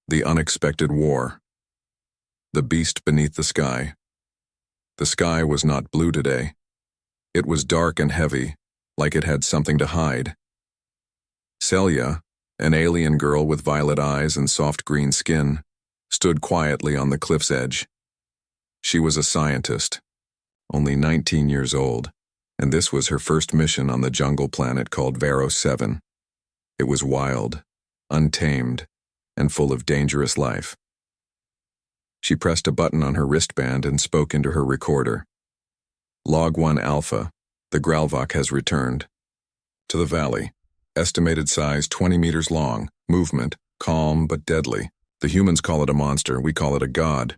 The unexpected war. The beast beneath the sky. The sky was not blue today. It was dark and heavy, like it had something to hide. Celia, an alien girl with violet eyes and soft green skin, stood quietly on the cliff's edge. She was a scientist, only 19 years old, and this was her first mission on the jungle planet called Vero 7. It was wild, untamed, and full of dangerous life. She pressed a button on her wristband and spoke into her recorder. Log 1 Alpha, the Galactic has returned. To the valley. Estimated size 20 meters long, movement, calm but deadly. The humans call it a monster, we call it a god.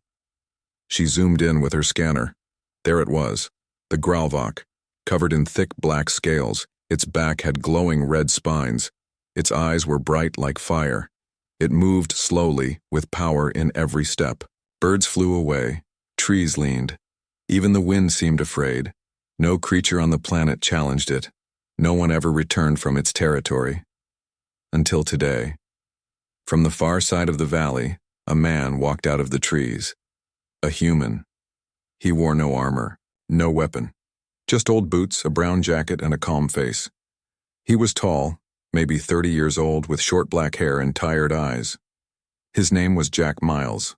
She zoomed in with her scanner. There it was, the Galactic, covered in thick black scales. Its back had glowing red spines. Its eyes were bright like fire. It moved slowly, with power in every step. Birds flew away, trees leaned. Even the wind seemed afraid. No creature on the planet challenged it. No one ever returned from its territory. Until today. From the far side of the valley, a man walked out of the trees. A human. He wore no armor, no weapon. Just old boots, a brown jacket, and a calm face. He was tall, maybe 30 years old, with short black hair and tired eyes. His name was Jack Miles.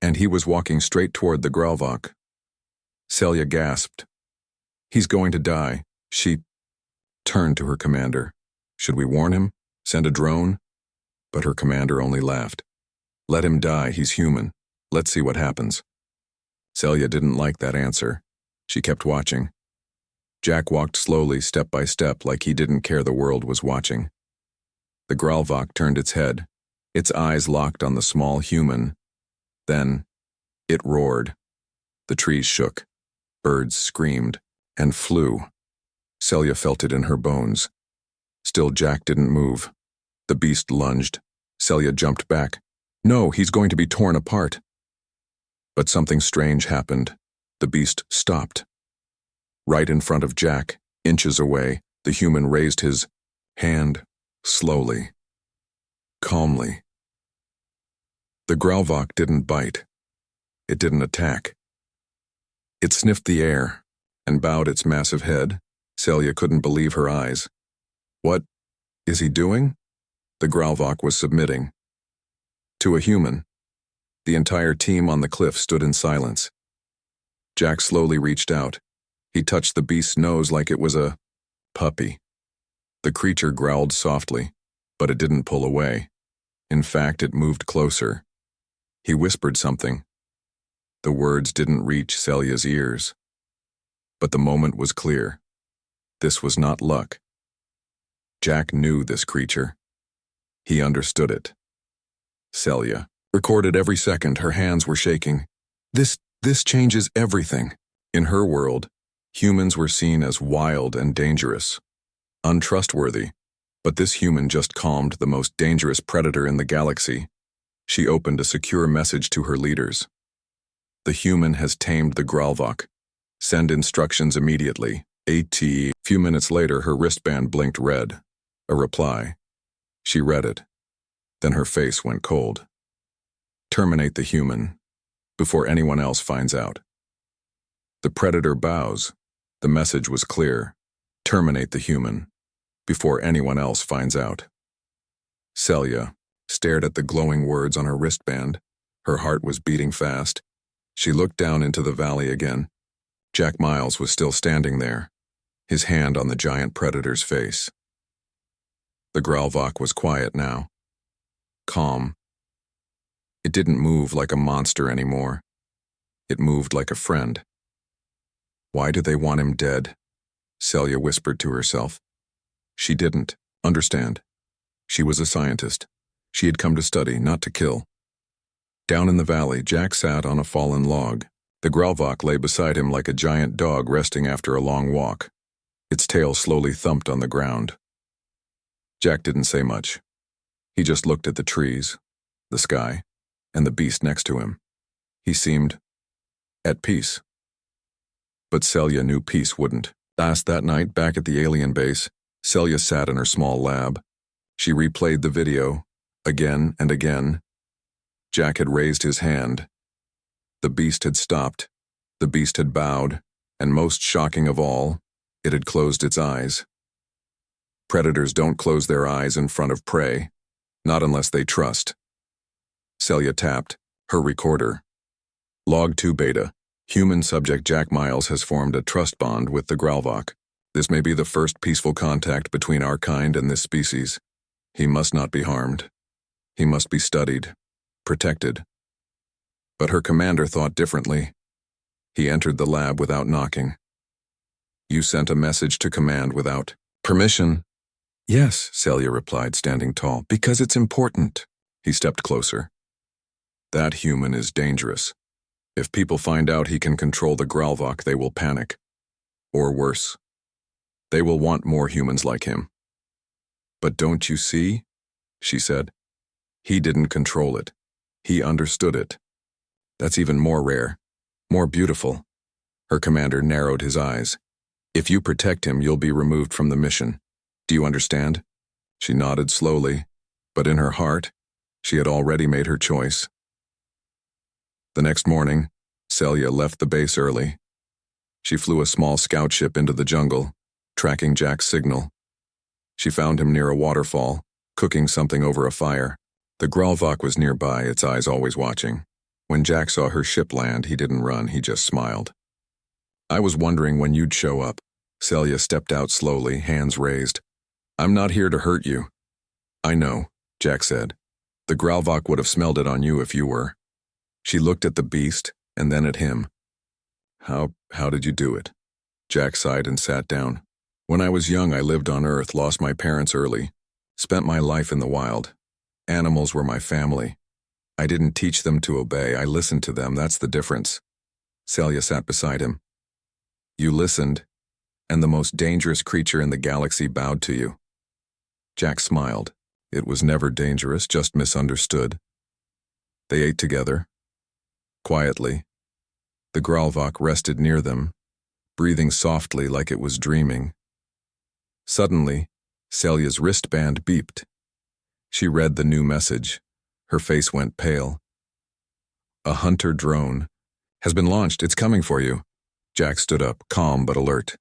And he was walking straight toward the Galactic. Celia gasped. He's going to die. She turned to her commander. Should we warn him? Send a drone? But her commander only laughed. Let him die, he's human. Let's see what happens. Celia didn't like that answer. She kept watching. Jack walked slowly, step by step, like he didn't care the world was watching. The Galactic turned its head. Its eyes locked on the small human. Then, it roared. The trees shook. Birds screamed and flew. Celia felt it in her bones. Still, Jack didn't move. The beast lunged. Celia jumped back. No, he's going to be torn apart. But something strange happened. The beast stopped. Right in front of Jack, inches away, the human raised his hand slowly, calmly. The Galactic didn't bite. It didn't attack. It sniffed the air and bowed its massive head. Celia couldn't believe her eyes. What is he doing? The Galactic was submitting. To a human. The entire team on the cliff stood in silence. Jack slowly reached out. He touched the beast's nose like it was a puppy. The creature growled softly, but it didn't pull away. In fact, it moved closer. He whispered something. The words didn't reach Celia's ears. But the moment was clear. This was not luck. Jack knew this creature. He understood it. Celia recorded every second. Her hands were shaking. This changes everything. In her world, humans were seen as wild and dangerous, untrustworthy, but this human just calmed the most dangerous predator in the galaxy. She opened a secure message to her leaders. The human has tamed the Galactic. Send instructions immediately. AT. A few minutes later, her wristband blinked red. A reply. She read it. Then her face went cold. Terminate the human, before anyone else finds out. The predator bows. The message was clear. Terminate the human, before anyone else finds out. Celia stared at the glowing words on her wristband. Her heart was beating fast. She looked down into the valley again. Jack Miles was still standing there, his hand on the giant predator's face. The Galactic was quiet now. Calm. It didn't move like a monster anymore. It moved like a friend. Why do they want him dead? Celia whispered to herself. She didn't understand. She was a scientist. She had come to study, not to kill. Down in the valley, Jack sat on a fallen log. The Galactic lay beside him like a giant dog resting after a long walk. Its tail slowly thumped on the ground. Jack didn't say much. He just looked at the trees, the sky, and the beast next to him. He seemed at peace. But Celia knew peace wouldn't. Last that night, back at the alien base, Celia sat in her small lab. She replayed the video, again and again. Jack had raised his hand. The beast had stopped. The beast had bowed, and most shocking of all, it had closed its eyes. Predators don't close their eyes in front of prey, not unless they trust. Celia tapped her recorder. Log 2 beta. Human subject Jack Miles has formed a trust bond with the Gralvok. This may be the first peaceful contact between our kind and this species. He must not be harmed. He must be studied, protected. But her commander thought differently. He entered the lab without knocking. You sent a message to command without permission? Yes, Celia replied, standing tall, because it's important. He stepped closer. That human is dangerous. If people find out he can control the Gralvok, they will panic. Or worse. They will want more humans like him. But don't you see? She said. He didn't control it. He understood it. That's even more rare, more beautiful. Her commander narrowed his eyes. If you protect him, you'll be removed from the mission. Do you understand? She nodded slowly, but in her heart, she had already made her choice. The next morning, Celia left the base early. She flew a small scout ship into the jungle, tracking Jack's signal. She found him near a waterfall, cooking something over a fire. The Gralvok was nearby, its eyes always watching. When Jack saw her ship land, he didn't run, he just smiled. I was wondering when you'd show up. Celia stepped out slowly, hands raised. I'm not here to hurt you. I know, Jack said. The Gralvok would have smelled it on you if you were. She looked at the beast, and then at him. How did you do it? Jack sighed and sat down. When I was young, I lived on Earth, lost my parents early, spent my life in the wild. Animals were my family. I didn't teach them to obey, I listened to them, that's the difference. Celia sat beside him. You listened, and the most dangerous creature in the galaxy bowed to you. Jack smiled. It was never dangerous, just misunderstood. They ate together. Quietly. The Gralvok rested near them, breathing softly like it was dreaming. Suddenly, Celia's wristband beeped. She read the new message. Her face went pale. A hunter drone has been launched. It's coming for you. Jack stood up, calm but alert.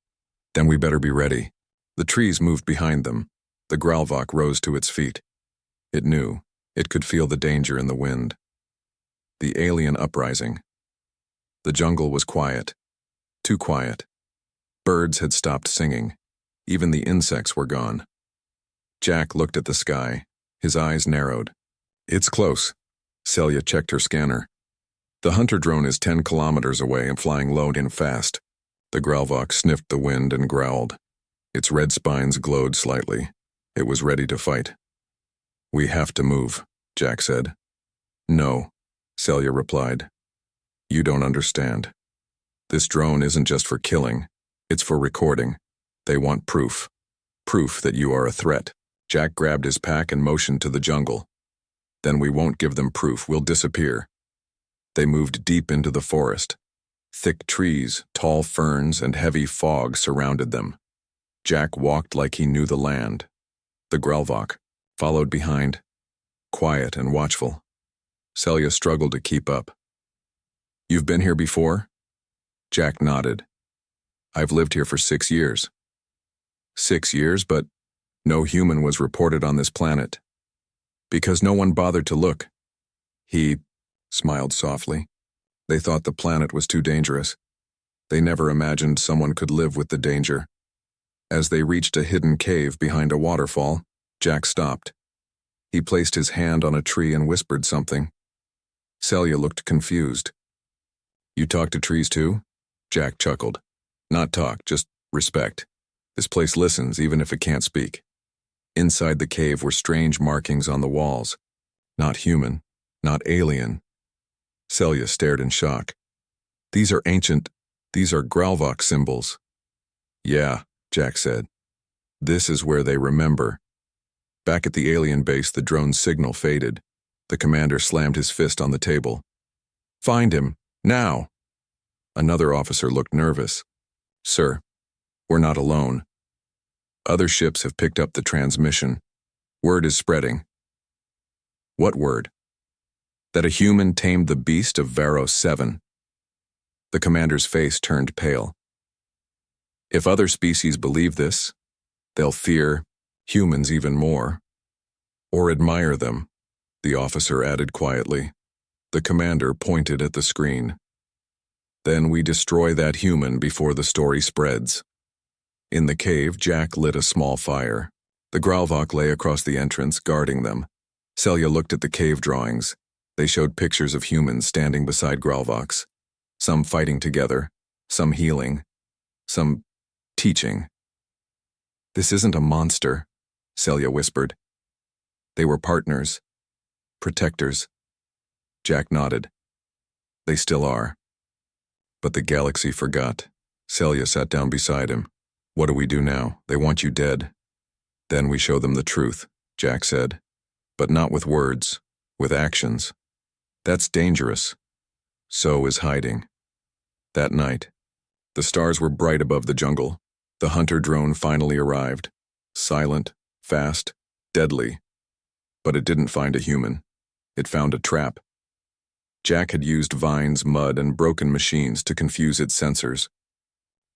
Then we better be ready. The trees moved behind them. The Gralvok rose to its feet. It knew. It could feel the danger in the wind. The alien uprising. The jungle was quiet. Too quiet. Birds had stopped singing. Even the insects were gone. Jack looked at the sky. His eyes narrowed. It's close. Celia checked her scanner. The hunter drone is 10 kilometers away and flying low and fast. The Gralvok sniffed the wind and growled. Its red spines glowed slightly. It was ready to fight. We have to move, Jack said. No, Celia replied. You don't understand. This drone isn't just for killing. It's for recording. They want proof. Proof that you are a threat. Jack grabbed his pack and motioned to the jungle. Then we won't give them proof. We'll disappear. They moved deep into the forest. Thick trees, tall ferns, and heavy fog surrounded them. Jack walked like he knew the land. The Gralvok followed behind, quiet and watchful. Celia struggled to keep up. You've been here before? Jack nodded. I've lived here for 6 years. 6 years, but no human was reported on this planet. Because no one bothered to look. He smiled softly. They thought the planet was too dangerous. They never imagined someone could live with the danger. As they reached a hidden cave behind a waterfall, Jack stopped. He placed his hand on a tree and whispered something. Celia looked confused. You talk to trees too? Jack chuckled. Not talk, just respect. This place listens even if it can't speak. Inside the cave were strange markings on the walls. Not human, not alien. Celia stared in shock. These are ancient, these are Gralvok symbols. Yeah, Jack said. This is where they remember. Back at the alien base, the drone's signal faded. The commander slammed his fist on the table. Find him, now! Another officer looked nervous. Sir, we're not alone. Other ships have picked up the transmission. Word is spreading. What word? That a human tamed the beast of Varos 7. The commander's face turned pale. If other species believe this, they'll fear humans even more. Or admire them, the officer added quietly. The commander pointed at the screen. Then we destroy that human before the story spreads. In the cave, Jack lit a small fire. The Gralvok lay across the entrance, guarding them. Celia looked at the cave drawings. They showed pictures of humans standing beside Gralvoks. Some fighting together, some healing, some teaching. This isn't a monster, Celia whispered. They were partners, protectors. Jack nodded. They still are. But the galaxy forgot. Celia sat down beside him. What do we do now? They want you dead. Then we show them the truth, Jack said. But not with words, with actions. That's dangerous. So is hiding. That night, the stars were bright above the jungle. The hunter drone finally arrived. Silent, fast, deadly. But it didn't find a human. It found a trap. Jack had used vines, mud, and broken machines to confuse its sensors.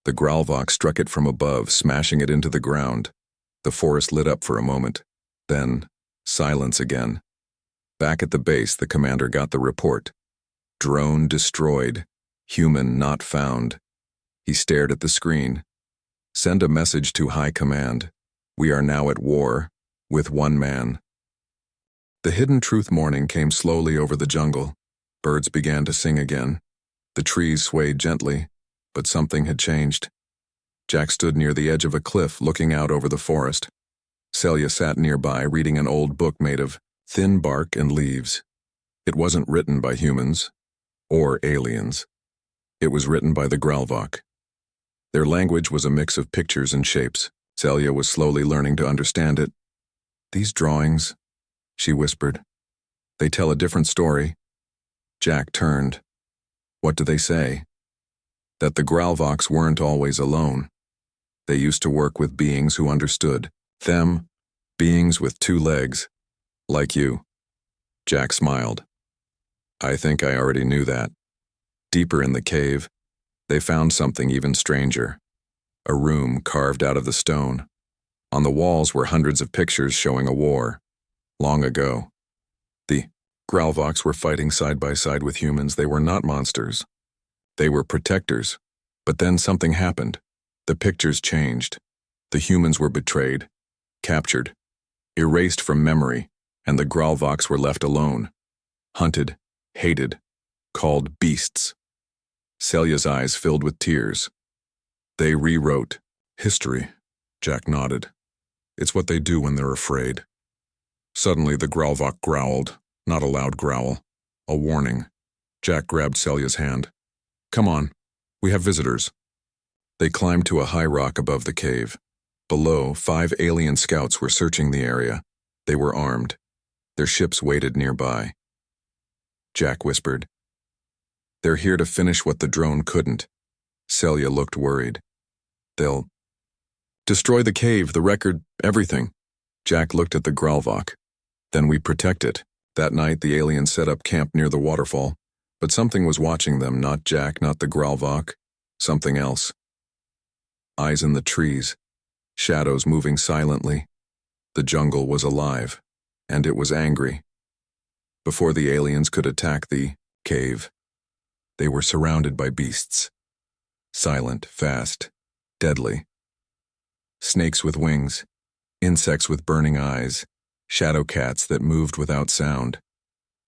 The Gralvok struck it from above, smashing it into the ground. The forest lit up for a moment. Then, silence again. Back at the base, the commander got the report. Drone destroyed. Human not found. He stared at the screen. Send a message to High Command. We are now at war, with one man. The hidden truth morning came slowly over the jungle. Birds began to sing again. The trees swayed gently, but something had changed. Jack stood near the edge of a cliff, looking out over the forest. Celia sat nearby, reading an old book made of thin bark and leaves. It wasn't written by humans, or aliens. It was written by the Gralvok. Their language was a mix of pictures and shapes. Celia was slowly learning to understand it. These drawings, she whispered. They tell a different story. Jack turned. What do they say? That the Gralvoks weren't always alone. They used to work with beings who understood. Them, beings with two legs. Like you. Jack smiled. I think I already knew that. Deeper in the cave, they found something even stranger. A room carved out of the stone. On the walls were hundreds of pictures showing a war. Long ago. The Gralvoks were fighting side by side with humans. They were not monsters. They were protectors. But then something happened. The pictures changed. The humans were betrayed, captured, erased from memory, and the Gralvoks were left alone. Hunted, hated, called beasts. Celia's eyes filled with tears. They rewrote history, Jack nodded. It's what they do when they're afraid. Suddenly the Gralvok growled, not a loud growl, a warning. Jack grabbed Celia's hand. Come on, we have visitors. They climbed to a high rock above the cave. Below, 5 alien scouts were searching the area. They were armed. Their ships waited nearby. Jack whispered. They're here to finish what the drone couldn't. Celia looked worried. They'll destroy the cave, the record, everything. Jack looked at the Gralvok. Then we protect it. That night, the aliens set up camp near the waterfall. But something was watching them, not Jack, not the Gralvok. Something else. Eyes in the trees. Shadows moving silently. The jungle was alive. And it was angry. Before the aliens could attack the cave, they were surrounded by beasts. Silent, fast, deadly. Snakes with wings, insects with burning eyes, shadow cats that moved without sound.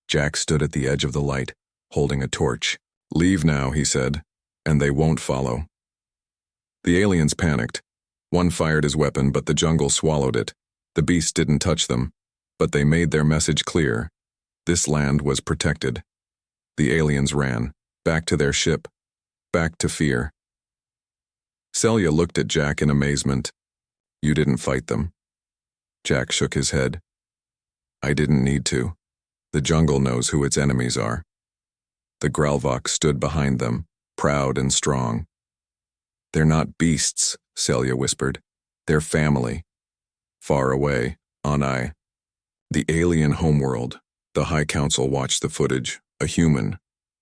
Jack stood at the edge of the light, holding a torch. Leave now, he said, and they won't follow. The aliens panicked. One fired his weapon, but the jungle swallowed it. The beasts didn't touch them, but they made their message clear. This land was protected. The aliens ran, back to their ship, back to fear. Celia looked at Jack in amazement. You didn't fight them. Jack shook his head. I didn't need to. The jungle knows who its enemies are. The Gralvok stood behind them, proud and strong. They're not beasts, Celia whispered. They're family. Far away, on the alien homeworld, The High Council watched the footage, a human,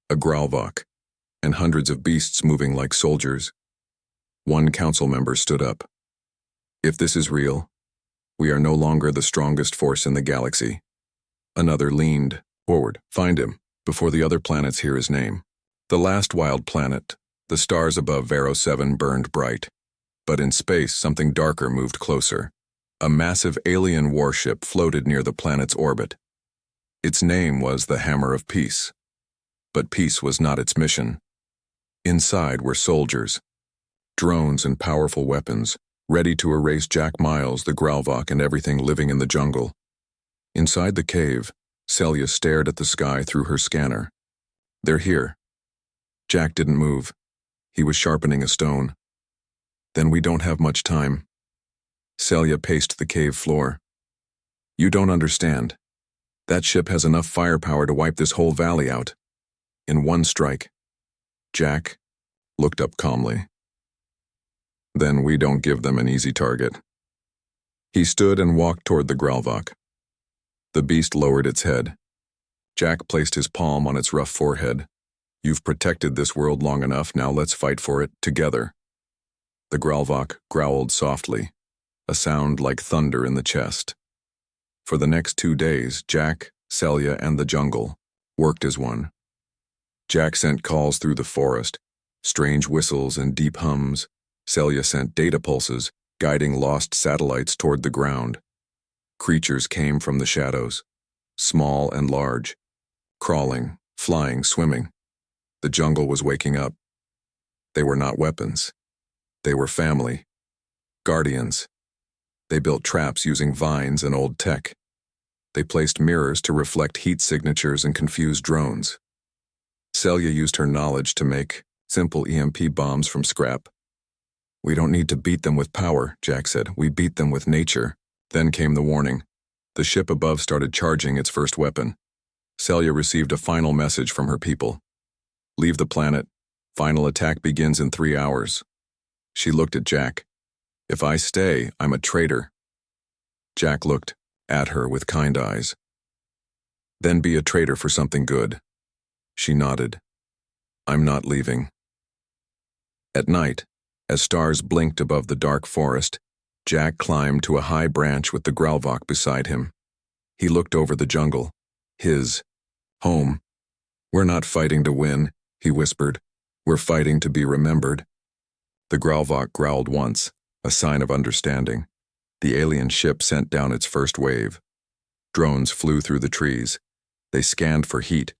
a Gralvok, and hundreds of beasts moving like soldiers. One council member stood up. If this is real, we are no longer the strongest force in the galaxy. Another leaned forward. Find him, before the other planets hear his name. The last wild planet, the stars above Vero 7 burned bright. But in space, something darker moved closer. A massive alien warship floated near the planet's orbit. Its name was the Hammer of Peace. But peace was not its mission. Inside were soldiers, drones and powerful weapons, ready to erase Jack Miles, the Gralvok, and everything living in the jungle. Inside the cave, Celia stared at the sky through her scanner. They're here. Jack didn't move. He was sharpening a stone. Then we don't have much time. Celia paced the cave floor. You don't understand. That ship has enough firepower to wipe this whole valley out. In one strike. Jack looked up calmly. Then we don't give them an easy target. He stood and walked toward the Gralvok. The beast lowered its head. Jack placed his palm on its rough forehead. You've protected this world long enough, now let's fight for it, together. The Gralvok growled softly, a sound like thunder in the chest. For the next 2 days, Jack, Celia, and the jungle worked as one. Jack sent calls through the forest, strange whistles and deep hums. Celia sent data pulses, guiding lost satellites toward the ground. Creatures came from the shadows, small and large, crawling, flying, swimming. The jungle was waking up. They were not weapons. They were family, guardians. They built traps using vines and old tech. They placed mirrors to reflect heat signatures and confuse drones. Celia used her knowledge to make simple EMP bombs from scrap. We don't need to beat them with power, Jack said. We beat them with nature. Then came the warning. The ship above started charging its first weapon. Celia received a final message from her people. Leave the planet. Final attack begins in 3 hours. She looked at Jack. If I stay, I'm a traitor. Jack looked at her with kind eyes. Then be a traitor for something good. She nodded. I'm not leaving. At night, as stars blinked above the dark forest, Jack climbed to a high branch with the Gralvok beside him. He looked over the jungle. His home. We're not fighting to win, he whispered. We're fighting to be remembered. The Gralvok growled once, a sign of understanding. The alien ship sent down its first wave. Drones flew through the trees. They scanned for heat,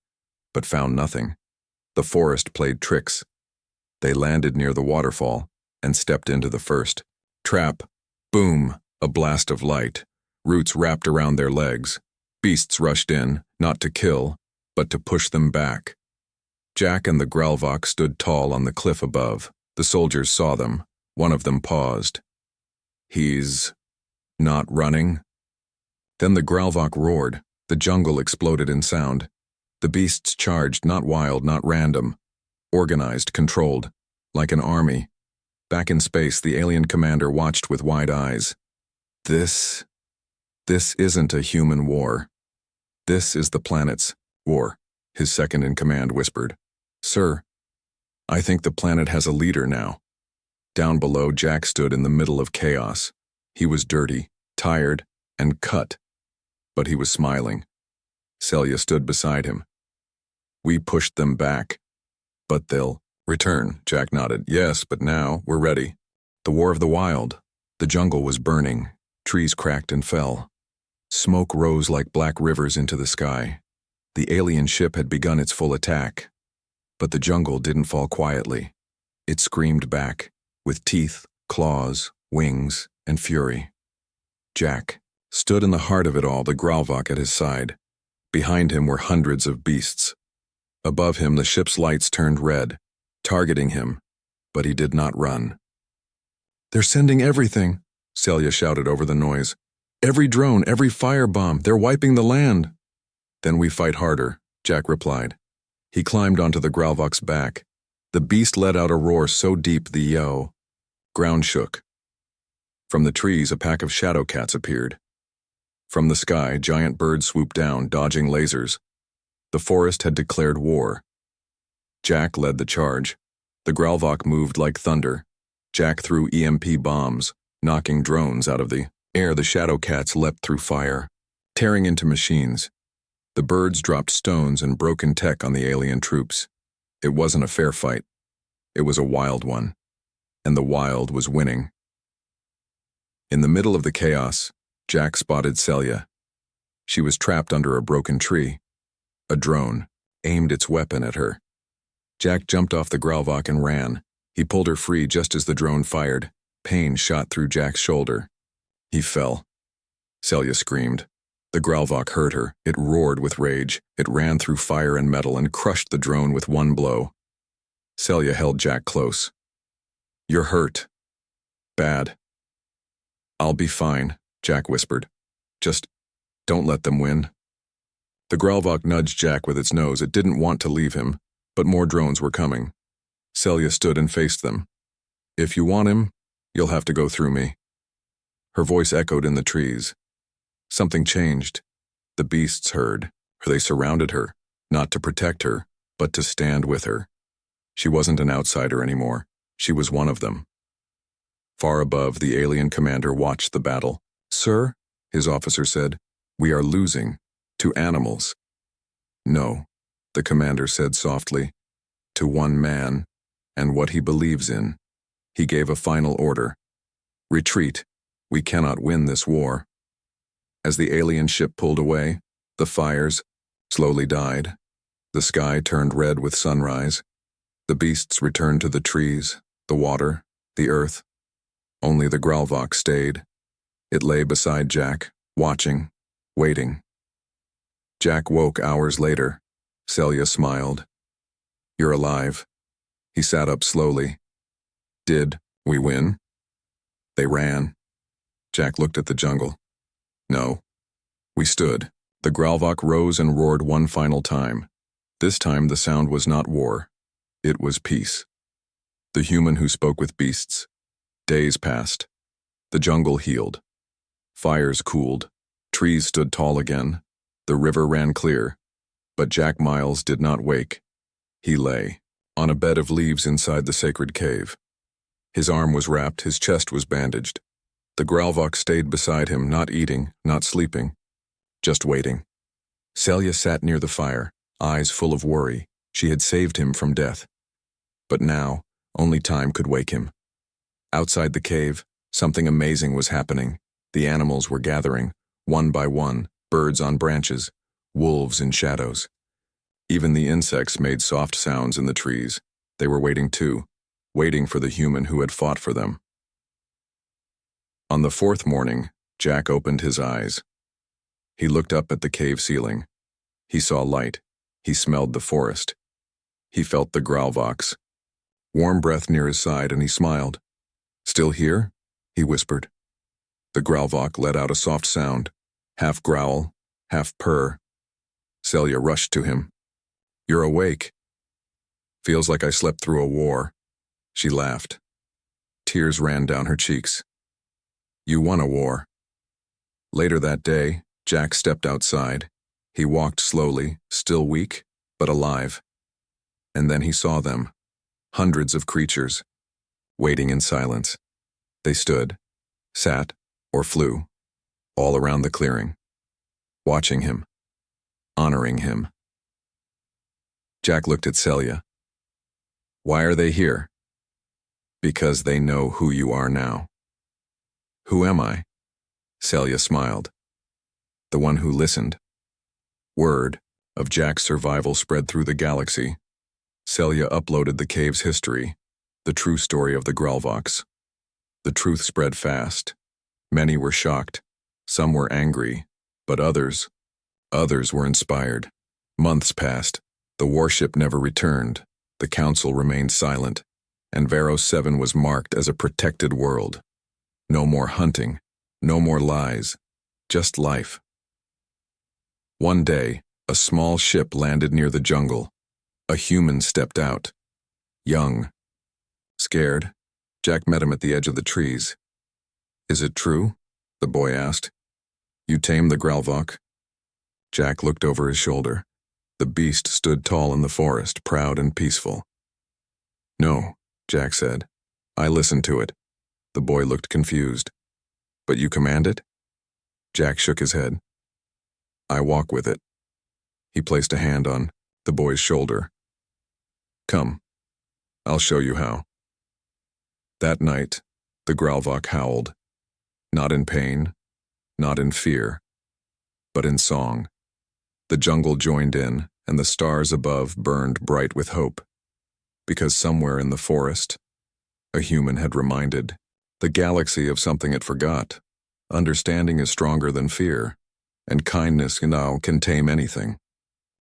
but found nothing. The forest played tricks. They landed near the waterfall and stepped into the first trap. Boom, a blast of light. Roots wrapped around their legs. Beasts rushed in, not to kill, but to push them back. Jack and the Gralvok stood tall on the cliff above. The soldiers saw them. One of them paused. He's not running? Then the Gralvok roared. The jungle exploded in sound. The beasts charged, not wild, not random. Organized, controlled, like an army. Back in space, the alien commander watched with wide eyes. This isn't a human war. This is the planet's war, his second-in-command whispered. Sir, I think the planet has a leader now. Down below, Jack stood in the middle of chaos. He was dirty, tired, and cut, but he was smiling. Celia stood beside him. We pushed them back, but they'll return, Jack nodded. Yes, but now we're ready. The War of the Wild. The jungle was burning. Trees cracked and fell. Smoke rose like black rivers into the sky. The alien ship had begun its full attack. But the jungle didn't fall quietly. It screamed back, with teeth, claws, wings, and fury. Jack stood in the heart of it all, the Gralvok at his side. Behind him were hundreds of beasts. Above him, the ship's lights turned red, targeting him, but he did not run. They're sending everything, Celia shouted over the noise. Every drone, every firebomb, they're wiping the land. Then we fight harder, Jack replied. He climbed onto the Gralvok's back. The beast let out a roar so deep the ground shook. From the trees, a pack of shadow cats appeared. From the sky, giant birds swooped down, dodging lasers. The forest had declared war. Jack led the charge. The Gralvok moved like thunder. Jack threw EMP bombs, knocking drones out of the air. The shadow cats leapt through fire, tearing into machines. The birds dropped stones and broken tech on the alien troops. It wasn't a fair fight. It was a wild one. And the wild was winning. In the middle of the chaos, Jack spotted Celia. She was trapped under a broken tree. A drone aimed its weapon at her. Jack jumped off the Gralvok and ran. He pulled her free just as the drone fired. Pain shot through Jack's shoulder. He fell. Celia screamed. The Gralvok hurt her. It roared with rage. It ran through fire and metal and crushed the drone with one blow. Celia held Jack close. "You're hurt. Bad." "I'll be fine," Jack whispered. "Just don't let them win." The Gralvok nudged Jack with its nose. It didn't want to leave him, but more drones were coming. Celia stood and faced them. "If you want him, you'll have to go through me." Her voice echoed in the trees. Something changed. The beasts heard. They surrounded her, not to protect her, but to stand with her. She wasn't an outsider anymore. She was one of them. Far above, the alien commander watched the battle. "Sir," his officer said, "we are losing. To animals." "No," the commander said softly, "to one man, and what he believes in." He gave a final order. "Retreat. We cannot win this war." As the alien ship pulled away, the fires slowly died. The sky turned red with sunrise. The beasts returned to the trees, the water, the earth. Only the Gralvok stayed. It lay beside Jack, watching, waiting. Jack woke hours later. Celia smiled. "You're alive." He sat up slowly. "Did we win?" "They ran." Jack looked at the jungle. "No. We stood." The Gralvok rose and roared one final time. This time the sound was not war. It was peace. The human who spoke with beasts. Days passed. The jungle healed. Fires cooled. Trees stood tall again. The river ran clear. But Jack Miles did not wake. He lay on a bed of leaves inside the sacred cave. His arm was wrapped, his chest was bandaged. The Gralvok stayed beside him, not eating, not sleeping, just waiting. Celia sat near the fire, eyes full of worry. She had saved him from death. But now, only time could wake him. Outside the cave, something amazing was happening. The animals were gathering, one by one, birds on branches, wolves in shadows. Even the insects made soft sounds in the trees. They were waiting too, waiting for the human who had fought for them. On the fourth morning, Jack opened his eyes. He looked up at the cave ceiling. He saw light. He smelled the forest. He felt the Gralvoks. Warm breath near his side, and he smiled. "Still here?" he whispered. The Gralvok let out a soft sound, half growl, half purr. Celia rushed to him. "You're awake." "Feels like I slept through a war." She laughed. Tears ran down her cheeks. "You won a war." Later that day, Jack stepped outside. He walked slowly, still weak, but alive. And then he saw them, hundreds of creatures, waiting in silence. They stood, sat, or flew, all around the clearing, watching him, honoring him. Jack looked at Celia. "Why are they here?" "Because they know who you are now." "Who am I?" Celia smiled. "The one who listened." Word of Jack's survival spread through the galaxy. Celia uploaded the cave's history, the true story of the Gralvoks. The truth spread fast. Many were shocked. Some were angry, but others were inspired. Months passed. The warship never returned. The council remained silent, and Veros 7 was marked as a protected world. No more hunting, no more lies, just life. One day, a small ship landed near the jungle. A human stepped out. Young. Scared, Jack met him at the edge of the trees. "Is it true?" the boy asked. You tamed the Gralvok? Jack looked over his shoulder. The beast stood tall in the forest, proud and peaceful. No, Jack said. I listened to it. The boy looked confused. But you command it? Jack shook his head. I walk with it. He placed a hand on the boy's shoulder. Come, I'll show you how. That night, the Gralvok howled, not in pain, not in fear, but in song. The jungle joined in, and the stars above burned bright with hope, because somewhere in the forest, a human had reminded the galaxy of something it forgot. Understanding is stronger than fear, and kindness now can tame anything.